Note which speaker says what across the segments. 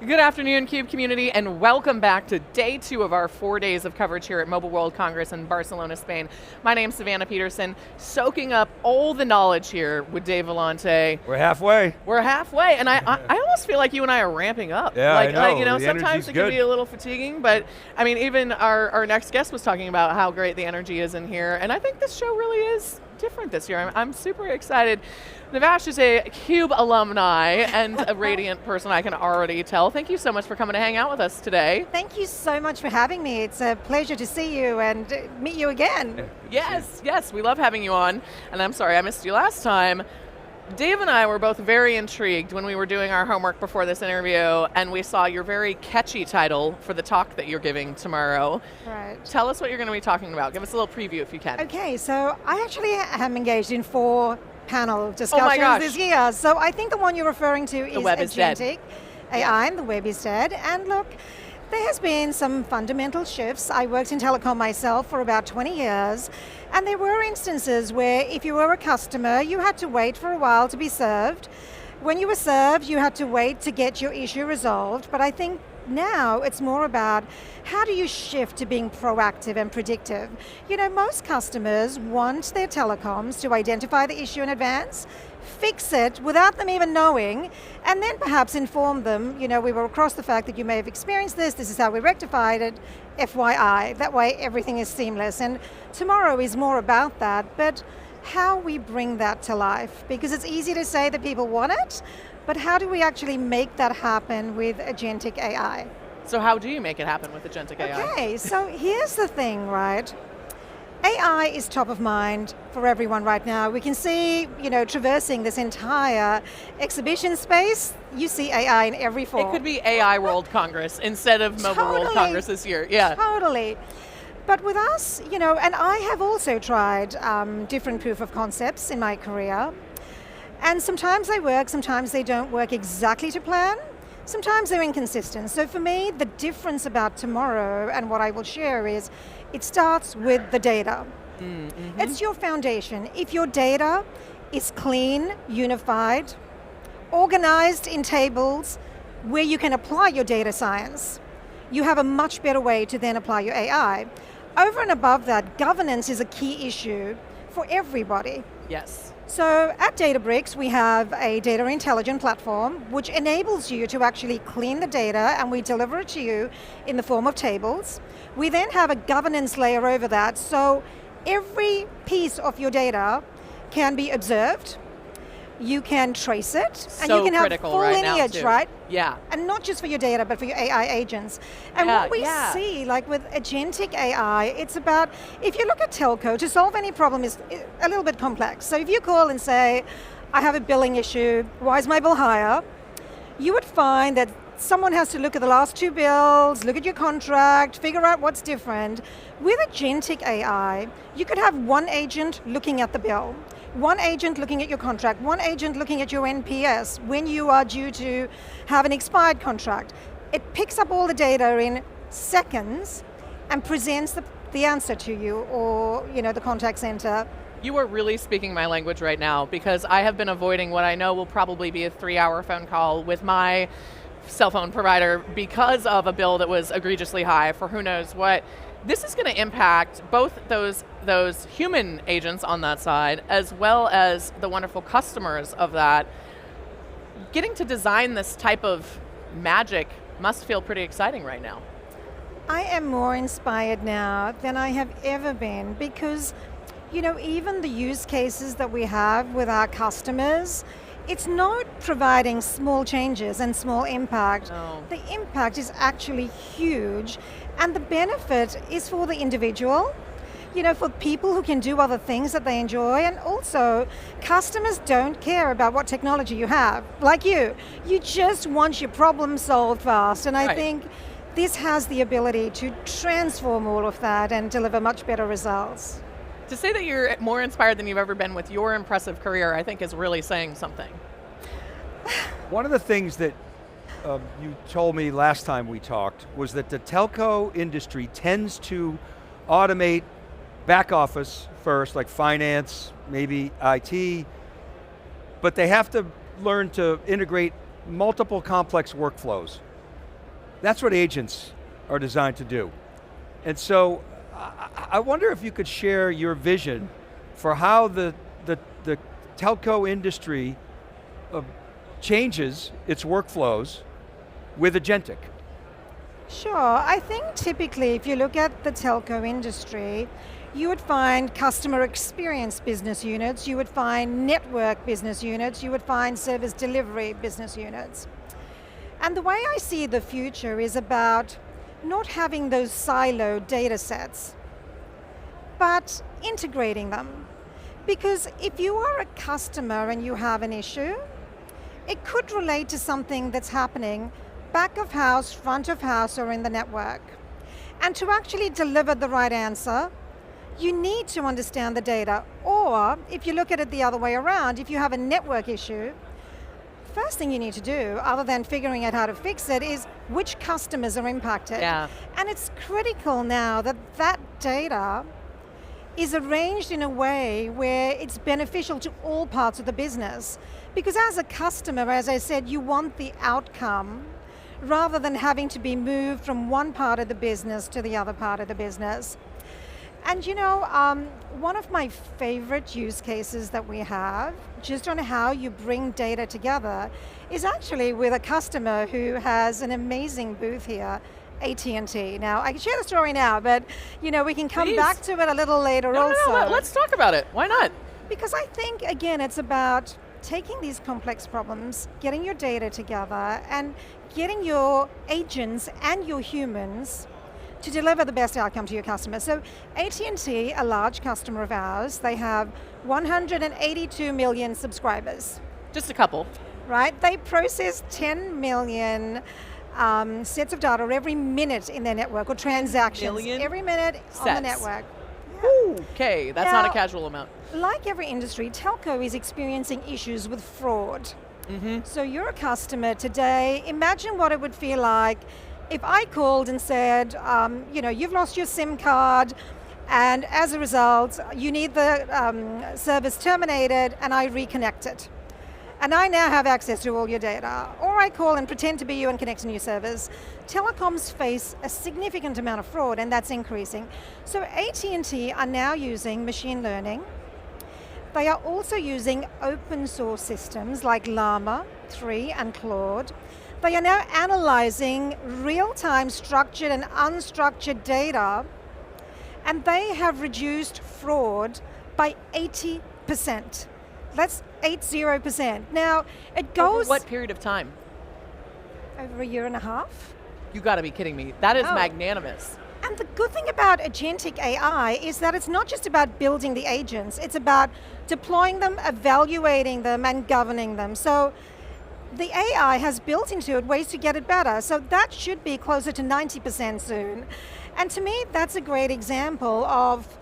Speaker 1: Good afternoon, CUBE community, and welcome back to day 2 of our 4 days of coverage here at Mobile World Congress in Barcelona, Spain. My name's Savannah Peterson, soaking up all the knowledge here with Dave Vellante.
Speaker 2: We're halfway.
Speaker 1: We're halfway, and I almost feel like you and I are ramping up.
Speaker 2: Yeah, I know. The
Speaker 1: sometimes it can be a little fatiguing, but I mean, even our next guest was talking about how great the energy is in here, and I think this show really is different this year. I'm super excited. Nevash is a CUBE alumni and a radiant person, I can already tell. Thank you so much for coming to hang out with us today.
Speaker 3: Thank you so much for having me. It's a pleasure to see you and meet you again.
Speaker 1: Yes, we love having you on. And I'm sorry I missed you last time. Dave and I were both very intrigued when we were doing our homework before this interview, and we saw your very catchy title for the talk that you're giving tomorrow.
Speaker 3: Right.
Speaker 1: Tell us what you're going to be talking about. Give us a little preview if you can.
Speaker 3: Okay, so I actually am engaged in 4 panel discussions this year. So I think the one you're referring to is Agentic AI and the web is dead. And look, there has been some fundamental shifts. I worked in telecom myself for about 20 years, and there were instances where if you were a customer, you had to wait for a while to be served. When you were served, you had to wait to get your issue resolved, but I think now it's more about how do you shift to being proactive and predictive. You know, most customers want their telecoms to identify the issue in advance, fix it without them even knowing, and then perhaps inform them, you know, we were across the fact that you may have experienced this is how we rectified it, FYI. That way everything is seamless. And tomorrow is more about that, but how we bring that to life. Because it's easy to say that people want it, but how do we actually make that happen with Agentic AI?
Speaker 1: So how do you make it happen with Agentic AI?
Speaker 3: Okay, so here's the thing, right? AI is top of mind for everyone right now. We can see, you know, traversing this entire exhibition space, you see AI in every form.
Speaker 1: It could be AI World Congress instead of Mobile World Congress this year, yeah.
Speaker 3: Totally. But with us, you know, and I have also tried different proof of concepts in my career. And sometimes they work, sometimes they don't work exactly to plan. Sometimes they're inconsistent. So for me, the difference about tomorrow and what I will share is, it starts with the data. It's your foundation. If your data is clean, unified, organized in tables where you can apply your data science, you have a much better way to then apply your AI. Over and above that, governance is a key issue for everybody.
Speaker 1: Yes.
Speaker 3: So at Databricks, we have a data intelligence platform which enables you to actually clean the data, and we deliver it to you in the form of tables. We then have a governance layer over that, so every piece of your data can be observed. You can trace it, and you can have full lineage, right?
Speaker 1: Yeah.
Speaker 3: And not just for your data, but for your AI agents. And what we see, like with Agentic AI, it's about, if you look at telco, to solve any problem is a little bit complex. So if you call and say, I have a billing issue, why is my bill higher? You would find that someone has to look at the last 2 bills, look at your contract, figure out what's different. With Agentic AI, you could have one agent looking at the bill, one agent looking at your contract, one agent looking at your NPS when you are due to have an expired contract. It picks up all the data in seconds and presents the answer to you, or the contact center.
Speaker 1: You are really speaking my language right now, because I have been avoiding what I know will probably be a 3-hour phone call with my cell phone provider because of a bill that was egregiously high for who knows what. This is going to impact both those human agents on that side, as well as the wonderful customers of that. Getting to design this type of magic must feel pretty exciting right now.
Speaker 3: I am more inspired now than I have ever been, because even the use cases that we have with our customers, it's not providing small changes and small impact.
Speaker 1: No.
Speaker 3: The impact is actually huge, and the benefit is for the individual, for people who can do other things that they enjoy, and also customers don't care about what technology you have, like you. You just want your problem solved fast, and I think this has the ability to transform all of that and deliver much better results.
Speaker 1: To say that you're more inspired than you've ever been with your impressive career, I think is really saying something.
Speaker 2: One of the things that you told me last time we talked was that the telco industry tends to automate back office first, like finance, maybe IT, but they have to learn to integrate multiple complex workflows. That's what agents are designed to do. And so, I wonder if you could share your vision for how the telco industry changes its workflows with agentic.
Speaker 3: Sure, I think typically if you look at the telco industry, you would find customer experience business units, you would find network business units, you would find service delivery business units. And the way I see the future is about not having those siloed data sets, but integrating them. Because if you are a customer and you have an issue, it could relate to something that's happening back of house, front of house, or in the network. And to actually deliver the right answer, you need to understand the data. Or, if you look at it the other way around, if you have a network issue, first thing you need to do, other than figuring out how to fix it, is which customers are impacted.
Speaker 1: Yeah.
Speaker 3: And it's critical now that that data is arranged in a way where it's beneficial to all parts of the business. Because as a customer, as I said, you want the outcome rather than having to be moved from one part of the business to the other part of the business. And you know, one of my favorite use cases that we have, just on how you bring data together, is actually with a customer who has an amazing booth here, AT&T. Now, I can share the story now, but you know, we can come back to it a little later also.
Speaker 1: No, let's talk about it. Why not?
Speaker 3: Because I think, again, it's about taking these complex problems, getting your data together, and getting your agents and your humans to deliver the best outcome to your customer. So AT&T, a large customer of ours, they have 182 million subscribers.
Speaker 1: Just a couple.
Speaker 3: Right, they process 10 million sets of data every minute in their network, or transactions. Every minute
Speaker 1: sets
Speaker 3: on the network.
Speaker 1: Okay, that's not a casual amount.
Speaker 3: Like every industry, telco is experiencing issues with fraud. So you're a customer today, imagine what it would feel like if I called and said, you know, you've lost your SIM card, and as a result, you need the service terminated, and I reconnect it. And I now have access to all your data. Or I call and pretend to be you and connect to new servers. Telecoms face a significant amount of fraud, and that's increasing. So AT&T are now using machine learning. They are also using open source systems like Llama 3 and Claude. They are now analyzing real-time structured and unstructured data, and they have reduced fraud by 80%. That's 80%. Now, it goes...
Speaker 1: Over what period of time?
Speaker 3: Over a year and a half.
Speaker 1: You got to be kidding me. That is magnanimous.
Speaker 3: And the good thing about agentic AI is that it's not just about building the agents, it's about deploying them, evaluating them, and governing them. So the AI has built into it ways to get it better. So that should be closer to 90% soon. And to me, that's a great example of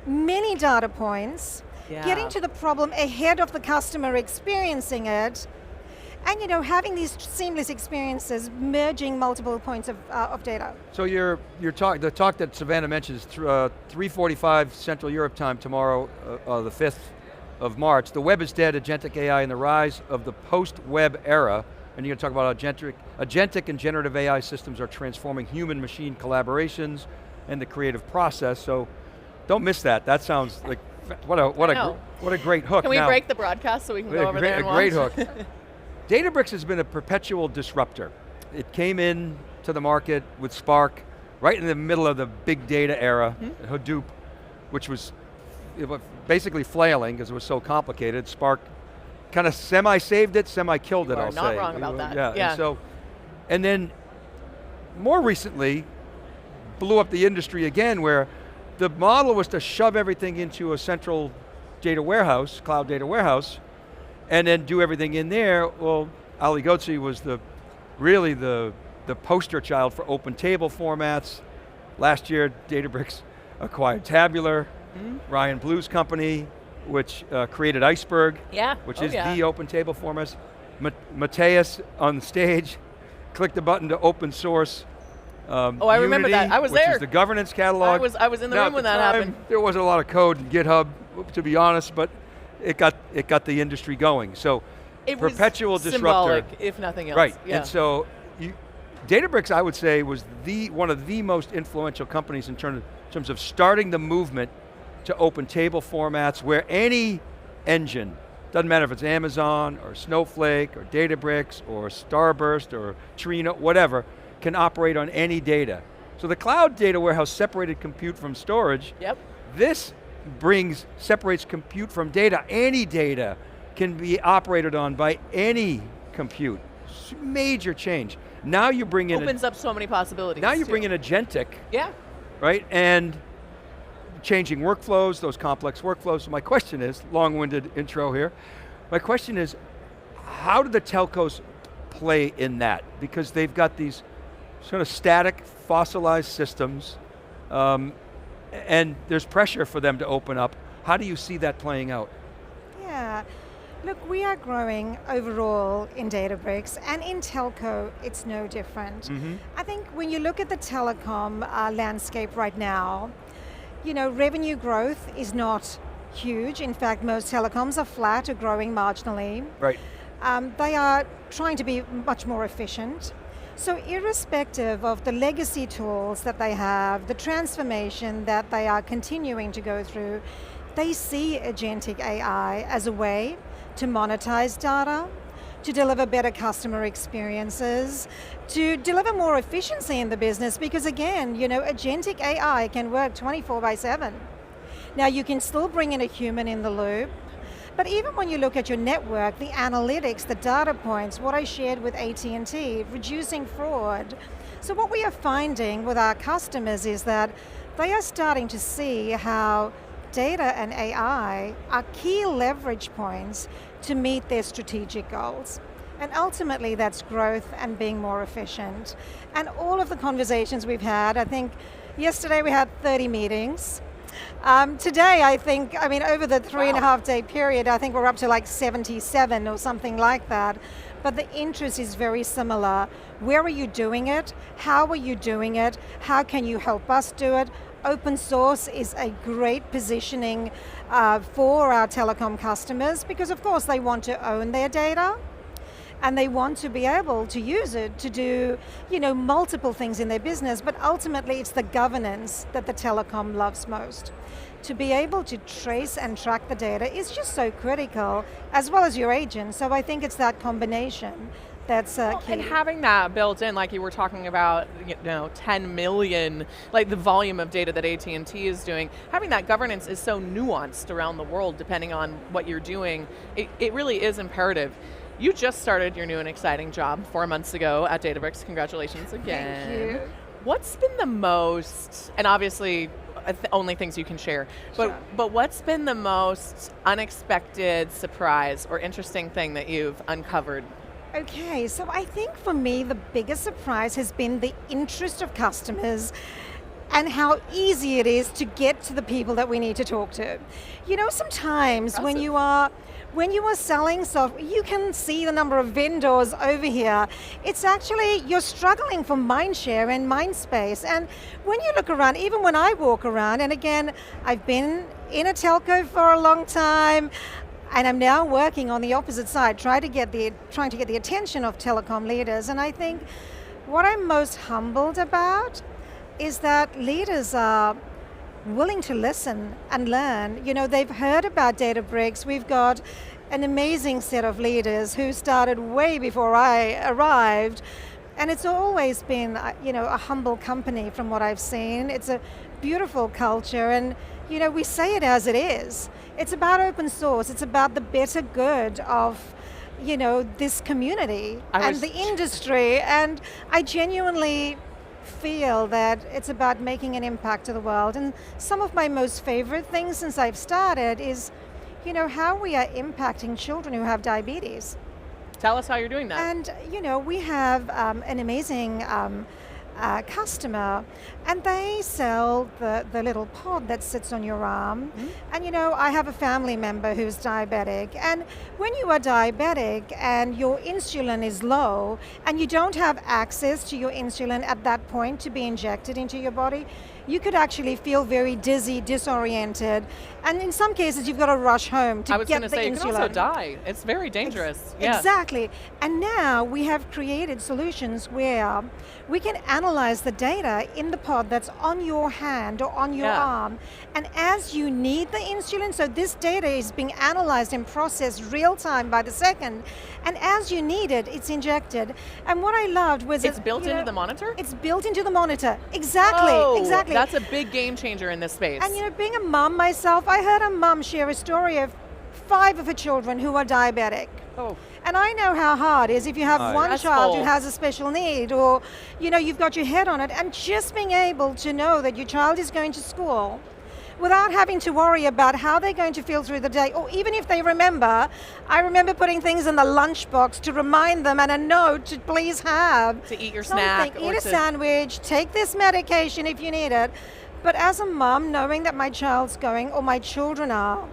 Speaker 3: many data points, getting to the problem ahead of the customer experiencing it, and you know, having these seamless experiences, merging multiple points of data.
Speaker 2: So the talk that Savannah mentioned is 3:45 Central Europe time tomorrow, the 5th of March. The web is dead, agentic AI and the rise of the post-web era. And you're going to talk about agentic and generative AI systems are transforming human-machine collaborations and the creative process. So don't miss that. That sounds like, what a great hook.
Speaker 1: Can we break the broadcast so we can go over there and watch?
Speaker 2: A great hook. Databricks has been a perpetual disruptor. It came in to the market with Spark right in the middle of the big data era, Hadoop, which was basically flailing because it was so complicated. Spark kind of semi-saved it, semi-killed it, I'll say.
Speaker 1: Not wrong about that.
Speaker 2: Yeah. And then more recently, blew up the industry again, where the model was to shove everything into a central data warehouse, cloud data warehouse, and then do everything in there. Well, Ali Ghodsi was really the poster child for open table formats. Last year, Databricks acquired Tabular, Ryan Blue's company, which created Iceberg, which is the open table format. Mateus on the stage clicked the button to open source.
Speaker 1: I remember that. I was there.
Speaker 2: Which is the governance catalog.
Speaker 1: I was in the room when that happened.
Speaker 2: There wasn't a lot of code in GitHub, to be honest, but it got the industry going. So
Speaker 1: it
Speaker 2: perpetual
Speaker 1: was
Speaker 2: disruptor.
Speaker 1: Symbolic, if nothing else.
Speaker 2: Right,
Speaker 1: yeah.
Speaker 2: and so Databricks, I would say, was one of the most influential companies in terms of starting the movement to open table formats where any engine, doesn't matter if it's Amazon or Snowflake or Databricks or Starburst or Trino, whatever, can operate on any data. So the cloud data warehouse separated compute from storage.
Speaker 1: Yep.
Speaker 2: This separates compute from data. Any data can be operated on by any compute. Major change. Now you bring in-
Speaker 1: Opens up so many possibilities.
Speaker 2: Now you bring in agentic.
Speaker 1: Yeah.
Speaker 2: Right, and changing workflows, those complex workflows. So my question is, long-winded intro here, my question is, how do the telcos play in that? Because they've got these sort of static, fossilized systems, and there's pressure for them to open up. How do you see that playing out?
Speaker 3: Yeah, look, we are growing overall in Databricks, and in telco, it's no different. I think when you look at the telecom landscape right now, revenue growth is not huge. In fact, most telecoms are flat or growing marginally.
Speaker 2: Right.
Speaker 3: They are trying to be much more efficient. So irrespective of the legacy tools that they have, the transformation that they are continuing to go through, they see agentic AI as a way to monetize data, to deliver better customer experiences, to deliver more efficiency in the business, because again, agentic AI can work 24/7. Now you can still bring in a human in the loop, but even when you look at your network, the analytics, the data points, what I shared with AT&T, reducing fraud. So what we are finding with our customers is that they are starting to see how data and AI are key leverage points to meet their strategic goals. And ultimately that's growth and being more efficient. And all of the conversations we've had, I think yesterday we had 30 meetings. Today, over the 3.5 day period, I think we're up to like 77 or something like that. But the interest is very similar. Where are you doing it? How are you doing it? How can you help us do it? Open source is a great positioning for our telecom customers, because of course they want to own their data. And they want to be able to use it to do, multiple things in their business, but ultimately it's the governance that the telecom loves most. To be able to trace and track the data is just so critical, as well as your agent. So I think it's that combination that's key.
Speaker 1: And having that built in, like you were talking about, 10 million, like the volume of data that AT&T is doing, having that governance is so nuanced around the world depending on what you're doing. It really is imperative. You just started your new and exciting job 4 months ago at Databricks. Congratulations again.
Speaker 3: Thank you.
Speaker 1: What's been the most, and obviously only things you can share, but what's been the most unexpected surprise or interesting thing that you've uncovered?
Speaker 3: Okay, so I think for me the biggest surprise has been the interest of customers and how easy it is to get to the people that we need to talk to. Sometimes when you are selling software, you can see the number of vendors over here. It's actually, you're struggling for mind share and mind space. And when you look around, even when I walk around, and again, I've been in a telco for a long time, and I'm now working on the opposite side, trying to get the attention of telecom leaders. And I think what I'm most humbled about is that leaders are willing to listen and learn. They've heard about Databricks. We've got an amazing set of leaders who started way before I arrived. And it's always been, a humble company from what I've seen. It's a beautiful culture, and we say it as it is. It's about open source. It's about the better good of this community and the industry. And I genuinely feel that it's about making an impact to the world. And some of my most favorite things since I've started is, how we are impacting children who have diabetes.
Speaker 1: Tell us how you're doing that.
Speaker 3: And we have an amazing customer, and they sell the little pod that sits on your arm. And I have a family member who's diabetic, and when you are diabetic and your insulin is low and you don't have access to your insulin at that point to be injected into your body, you could actually feel very dizzy, disoriented, and in some cases you've got to rush home to get the insulin.
Speaker 1: I was going to say, you can also die. It's very dangerous.
Speaker 3: Exactly. And now we have created solutions where we can analyze the data in the pod that's on your hand or on your arm, and as you need the insulin, so this data is being analyzed and processed real time by the second, and as you need it, it's injected. And what I loved was
Speaker 1: it's built into the monitor?
Speaker 3: It's built into the monitor, exactly, exactly.
Speaker 1: That's a big game changer in this space.
Speaker 3: And being a mum myself, I heard a mum share a story of 5 of her children who are diabetic.
Speaker 1: Oh.
Speaker 3: And I know how hard it is if you have one child who has a special need, or you've got your head on it, and just being able to know that your child is going to school without having to worry about how they're going to feel through the day, or even if they remember. I remember putting things in the lunchbox to remind them, and a note to please have.
Speaker 1: To eat your snack.
Speaker 3: Eat a sandwich, take this medication if you need it. But as a mum, knowing that my child's going, or my children are,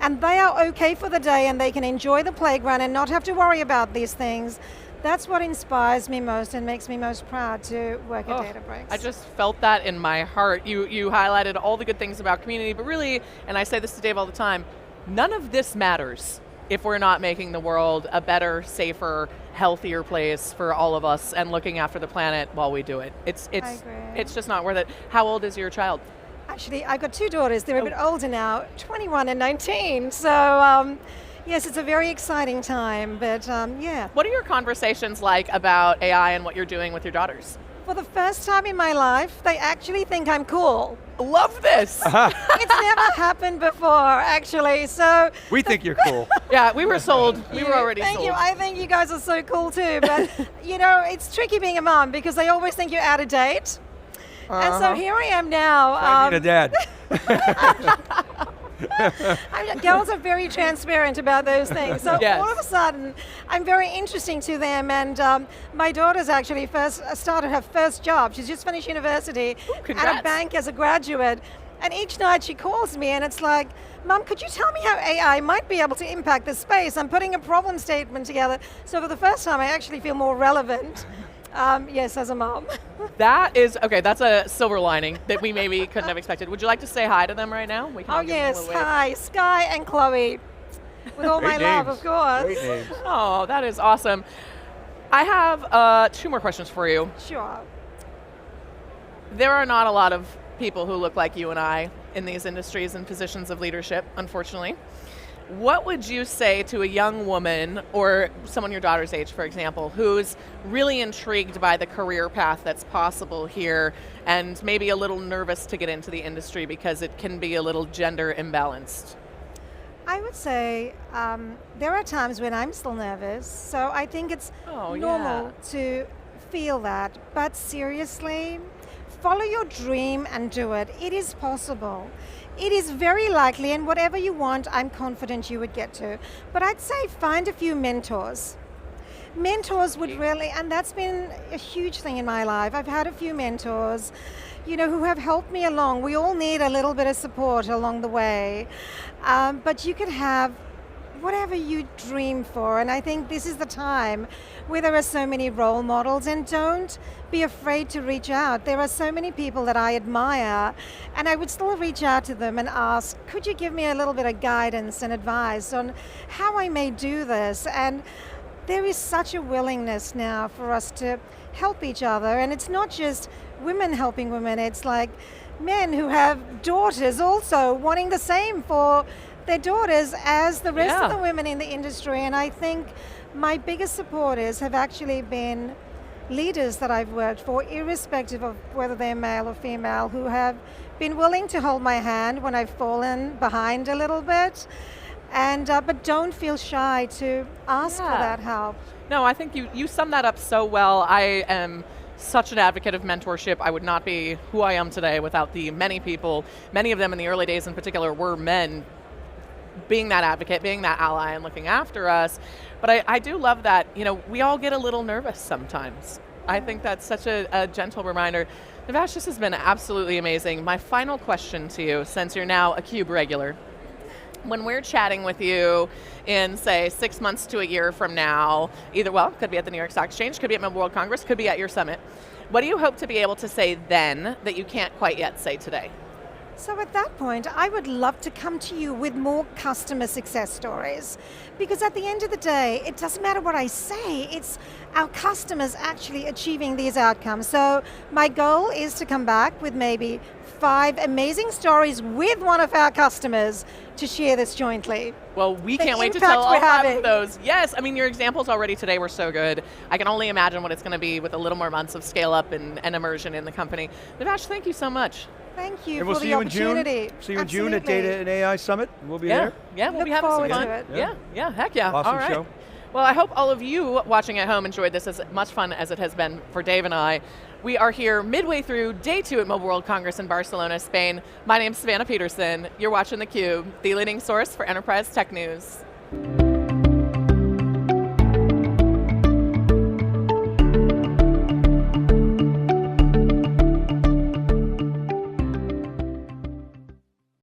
Speaker 3: and they are okay for the day and they can enjoy the playground and not have to worry about these things, that's what inspires me most and makes me most proud to work at Databricks.
Speaker 1: I just felt that in my heart. You highlighted all the good things about community, but really, and I say this to Dave all the time, none of this matters if we're not making the world a better, safer, healthier place for all of us and looking after the planet while we do it. It's just not worth it. How old is your child?
Speaker 3: Actually, I've got 2 daughters. They're a bit older now, 21 and 19. So yes, it's a very exciting time, but yeah.
Speaker 1: What are your conversations like about AI and what you're doing with your daughters?
Speaker 3: For the first time in my life, they actually think I'm cool.
Speaker 1: Love this.
Speaker 3: It's never happened before, actually. So
Speaker 2: we think you're cool.
Speaker 1: Yeah, we were sold. We were already sold.
Speaker 3: Thank you. I think you guys are so cool too. But it's tricky being a mom because they always think you're out of date. And so here I am now.
Speaker 2: I need a dad.
Speaker 3: Girls are very transparent about those things. So all of a sudden, I'm very interesting to them. And my daughter's actually started her first job. She's just finished university at a bank as a graduate. And each night she calls me and it's like, Mum, could you tell me how AI might be able to impact this space? I'm putting a problem statement together. So for the first time, I actually feel more relevant. Yes, as a mom.
Speaker 1: That is, that's a silver lining that we maybe couldn't have expected. Would you like to say hi to them right now? We can
Speaker 3: yes, hi, Sky and Chloe. With all my love, of course.
Speaker 2: Great names.
Speaker 1: Oh, that is awesome. I have 2 more questions for you.
Speaker 3: Sure.
Speaker 1: There are not a lot of people who look like you and I in these industries and positions of leadership, unfortunately. What would you say to a young woman, or someone your daughter's age, for example, who's really intrigued by the career path that's possible here and maybe a little nervous to get into the industry because it can be a little gender imbalanced?
Speaker 3: I would say there are times when I'm still nervous, so I think it's normal to feel that. But seriously, follow your dream and do it. It is possible. It is very likely, and whatever you want, I'm confident you would get to. But I'd say find a few mentors. Mentors would really, and that's been a huge thing in my life. I've had a few mentors, who have helped me along. We all need a little bit of support along the way. But you could have whatever you dream for, and I think this is the time where there are so many role models, and don't be afraid to reach out. There are so many people that I admire, and I would still reach out to them and ask, could you give me a little bit of guidance and advice on how I may do this? And there is such a willingness now for us to help each other, and it's not just women helping women, it's like men who have daughters also wanting the same for their daughters as the rest of the women in the industry. And I think my biggest supporters have actually been leaders that I've worked for, irrespective of whether they're male or female, who have been willing to hold my hand when I've fallen behind a little bit, and but don't feel shy to ask for that help.
Speaker 1: No, I think you sum that up so well. I am such an advocate of mentorship. I would not be who I am today without the many people, many of them in the early days in particular were men, being that advocate, being that ally and looking after us. But I do love that, we all get a little nervous sometimes. I think that's such a gentle reminder. Nevash, this has been absolutely amazing. My final question to you, since you're now a CUBE regular, when we're chatting with you in, say, 6 months to a year from now, either, well, could be at the New York Stock Exchange, could be at Mobile World Congress, could be at your summit, what do you hope to be able to say then that you can't quite yet say today?
Speaker 3: So at that point, I would love to come to you with more customer success stories. Because at the end of the day, it doesn't matter what I say, it's our customers actually achieving these outcomes. So my goal is to come back with maybe 5 amazing stories with one of our customers to share this jointly.
Speaker 1: Well, we can't wait to tell all 5 of those. Yes, I mean, your examples already today were so good. I can only imagine what it's going to be with a little more months of scale up and immersion in the company. Nevash, thank you so much.
Speaker 3: Thank you
Speaker 2: and we'll
Speaker 3: for the opportunity.
Speaker 2: See you in June at Data and AI Summit. We'll be there.
Speaker 1: Yeah, we'll be having some fun. Yeah, heck yeah.
Speaker 2: Awesome
Speaker 1: all right.
Speaker 2: show.
Speaker 1: Well, I hope all of you watching at home enjoyed this as much fun as it has been for Dave and I. We are here midway through day 2 at Mobile World Congress in Barcelona, Spain. My name's Savannah Peterson. You're watching theCUBE, the leading source for enterprise tech news.